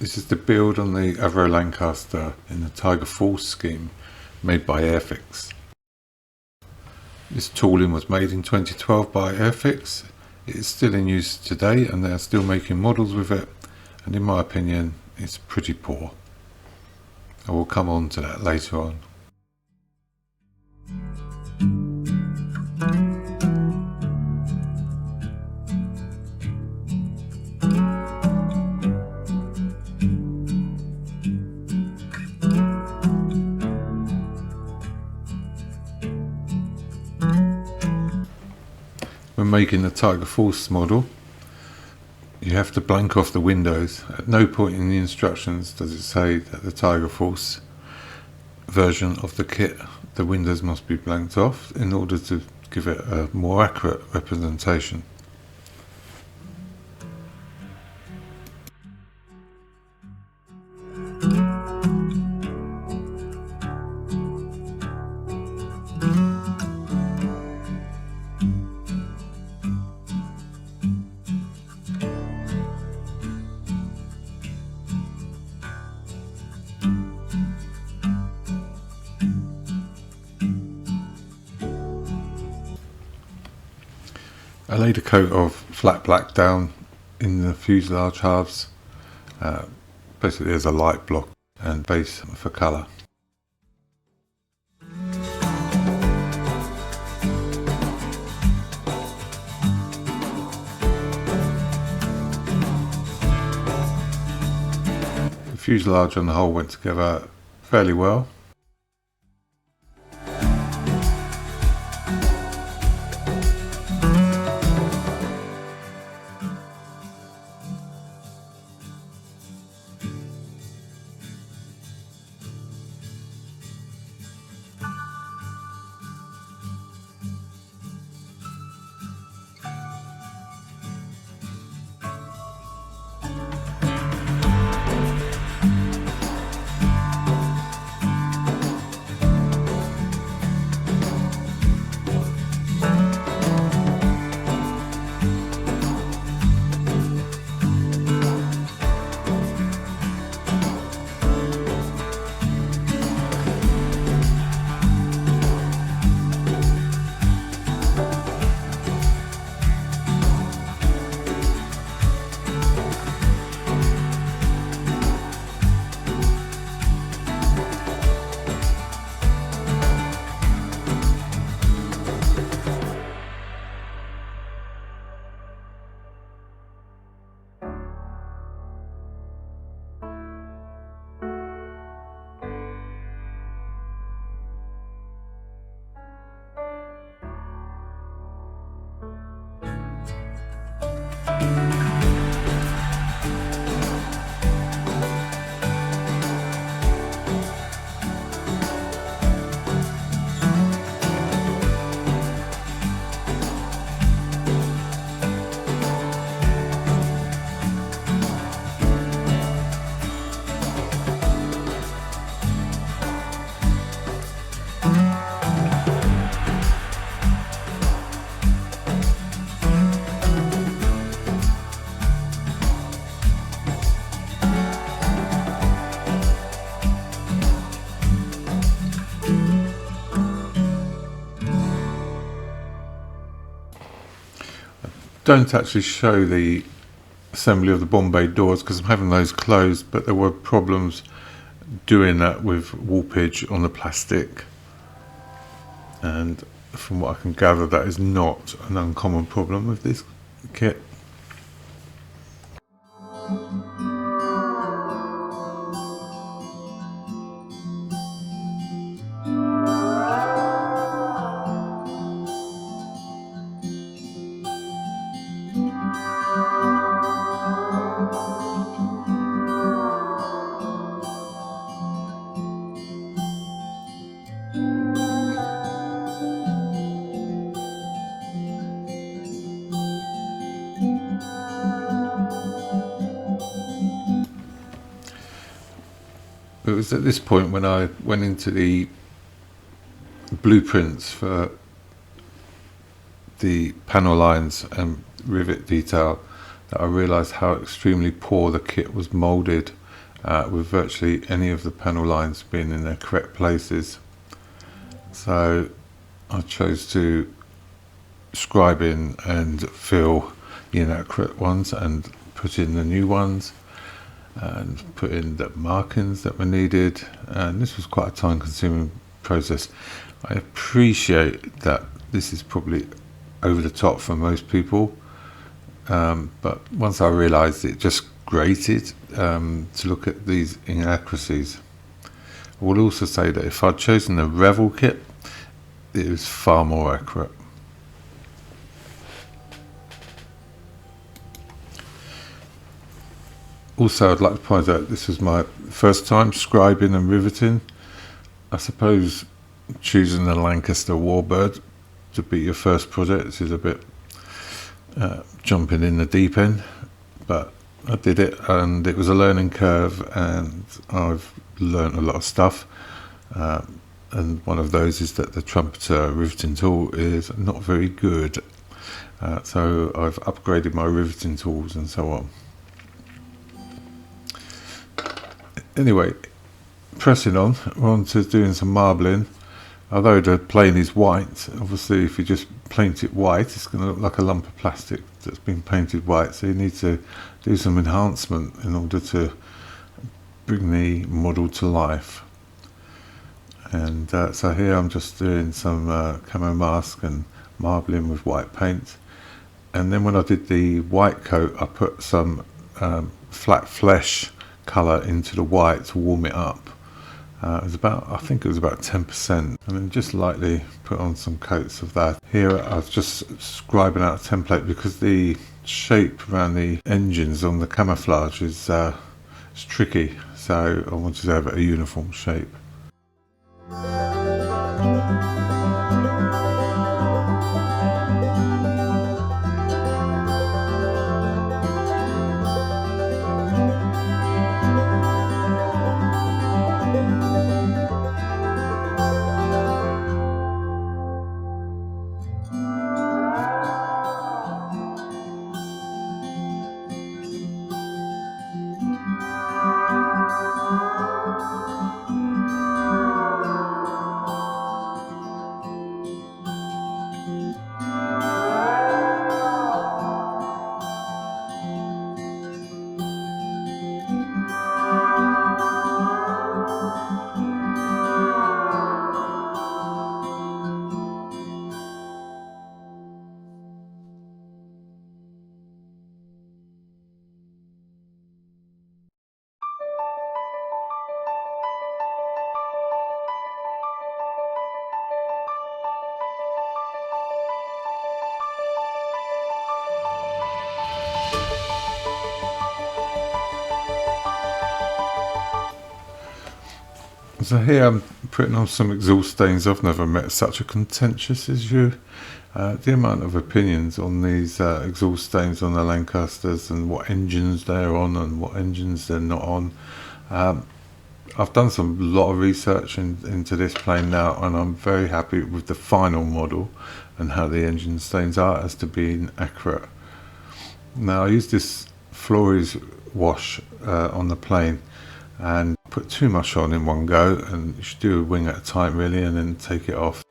This is the build on the Avro Lancaster in the Tiger Force scheme made by Airfix. This tooling was made in 2012 by Airfix. It is still in use today and they are still making models with it, and in my opinion it's pretty poor. I will come on to that later on. When making the Tiger Force model, you have to blank off the windows. At no point in the instructions does it say that the Tiger Force version of the kit, the windows must be blanked off in order to give it a more accurate representation. I laid a coat of flat black down in the fuselage halves, basically as a light block and base for colour. The fuselage and the hull went together fairly well. Don't actually show the assembly of the Bombay doors because I'm having those closed, but there were problems doing that with warpage on the plastic, and from what I can gather that is not an uncommon problem with this kit. It was at this point when I went into the blueprints for the panel lines and rivet detail that I realised how extremely poor the kit was moulded, with virtually any of the panel lines being in their correct places. So I chose to scribe in and fill the inaccurate ones and put in the new ones and put in the markings that were needed, and this was quite a time consuming process. I appreciate that this is probably over the top for most people, but once I realised it just grated to look at these inaccuracies. I will also say that if I'd chosen the Revel kit, it was far more accurate. Also, I'd like to point out this was my first time scribing and riveting. I suppose choosing the Lancaster Warbird to be your first project is a bit jumping in the deep end, but I did it and it was a learning curve, and I've learned a lot of stuff. And one of those is that the trumpeter riveting tool is not very good. So I've upgraded my riveting tools and so on. Anyway, pressing on, we're on to doing some marbling. Although the plane is white, obviously if you just paint it white, it's going to look like a lump of plastic that's been painted white. So you need to do some enhancement in order to bring the model to life. And so here I'm just doing some camo mask and marbling with white paint. And then when I did the white coat, I put some flat flesh colour into the white to warm it up. It was about, I think it was about 10%, and then just lightly put on some coats of that. Here I was just scribing out a template because the shape around the engines on the camouflage is tricky, so I wanted to have a uniform shape. So here I'm putting on some exhaust stains. I've never met such a contentious issue. The amount of opinions on these exhaust stains on the Lancasters and what engines they're on and what engines they're not on. I've done a lot of research into this plane now, and I'm very happy with the final model and how the engine stains are as to being accurate. Now I use this Flores wash on the plane and put too much on in one go, and you should do a wing at a time really and then take it off.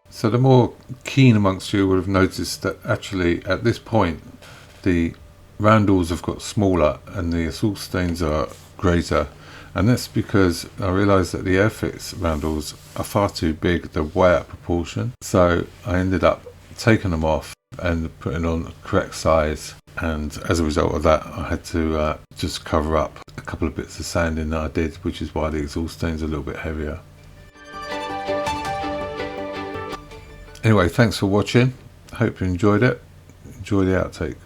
So the more keen amongst you would have noticed that actually at this point the roundals have got smaller and the exhaust stains are greater, and that's because I realised that the Airfix roundals are far too big, they're way out of proportion. So I ended up taking them off and putting on the correct size, and as a result of that I had to just cover up a couple of bits of sanding that I did, which is why the exhaust stains are a little bit heavier. Anyway, thanks for watching. Hope you enjoyed it. Enjoy the outtake.